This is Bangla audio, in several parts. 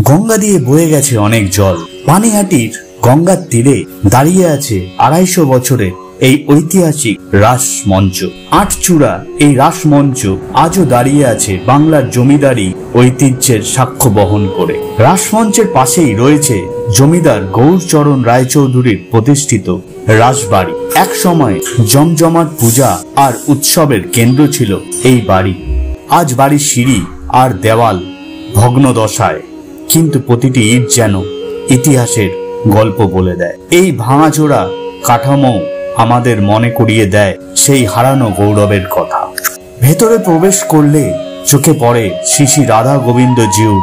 গঙ্গা দিয়ে বয়ে গেছে অনেক জল। পানিহাটির গঙ্গার তীরে দাঁড়িয়ে আছে 250 বছরের এই ঐতিহাসিক রাসমঞ্চ। আটচূড়া এই রাসমঞ্চ আজও দাঁড়িয়ে আছে বাংলার জমিদারি ঐতিহ্যের সাক্ষ্য বহন করে। রাসমঞ্চের পাশেই রয়েছে জমিদার গৌরচরণ রায়চৌধুরীর প্রতিষ্ঠিত রাসবাড়ি। এক সময় জমজমাট পূজা আর উৎসবের কেন্দ্র ছিল এই বাড়ি। আজ বাড়ির সিঁড়ি আর দেওয়াল ভগ্ন দশায়, কিন্তু প্রতিটি ইট যেন ইতিহাসের গল্প বলে দেয়। এই ভাঙাচোরা কাঠামো আমাদের মনে করিয়ে দেয় সেই হারানো গৌরবের কথা। ভেতরে প্রবেশ করলে চোখে পড়ে শ্রী শ্রী রাধা গোবিন্দ জিউর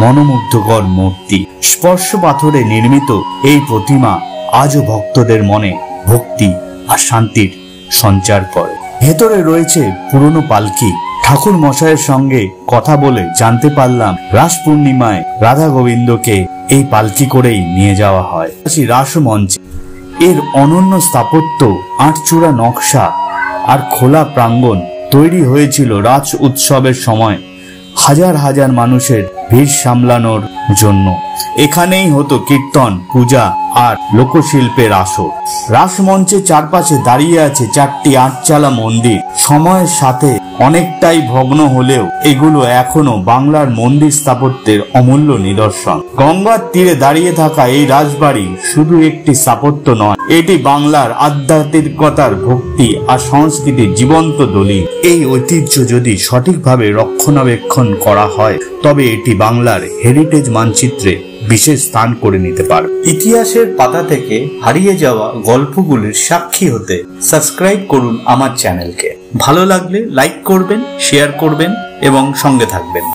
মনোমুগ্ধকর মূর্তি। স্পর্শ পাথরে নির্মিত এই প্রতিমা আজও ভক্তদের মনে ভক্তি আর শান্তির সঞ্চার করে। ভেতরে রয়েছে পুরনো পালকি। ঠাকুর মশাইয়ের সঙ্গে কথা বলে জানতে পারলাম রাস পূর্ণিমায় রাধা গোবিন্দকে এই পালকি করেই নিয়ে যাওয়া হয়। রাসমঞ্চে এর অনন্য স্থাপত্য, আটচূড়া নকশা আর খোলা প্রাঙ্গণ তৈরি হয়েছিল রাজ উৎসবের সময় হাজার হাজার মানুষের ভিড় সামলানোর জন্য। এখানেই হতো কীর্তন, পূজা আর লোকশিল্পের আসর। রাসমঞ্চের চারপাশে দাঁড়িয়ে আছে 4টি আটচালা মন্দির। সময়ের সাথে অনেকটাই ভগ্ন হলেও এগুলো এখনো বাংলার মন্দির স্থাপত্যের অমূল্য নিদর্শন। গঙ্গার তীরে দাঁড়িয়ে থাকা এই রাজবাড়ি শুধু একটি স্থাপত্য নয়, এটি বাংলার আধ্যাত্মিকতার, ভক্তি আর সংস্কৃতির জীবন্ত দলিল। এই ঐতিহ্য যদি সঠিকভাবে রক্ষণাবেক্ষণ করা হয় তবে এটি বাংলার হেরিটেজ মানচিত্রে বিশেষ স্থান করে নিতে পারে। ইতিহাসের পাতা থেকে হারিয়ে যাওয়া গল্পগুলির সাক্ষী হতে সাবস্ক্রাইব করুন আমার চ্যানেলকে। ভালো লাগলে লাইক করবেন, শেয়ার করবেন এবং সঙ্গে থাকবেন।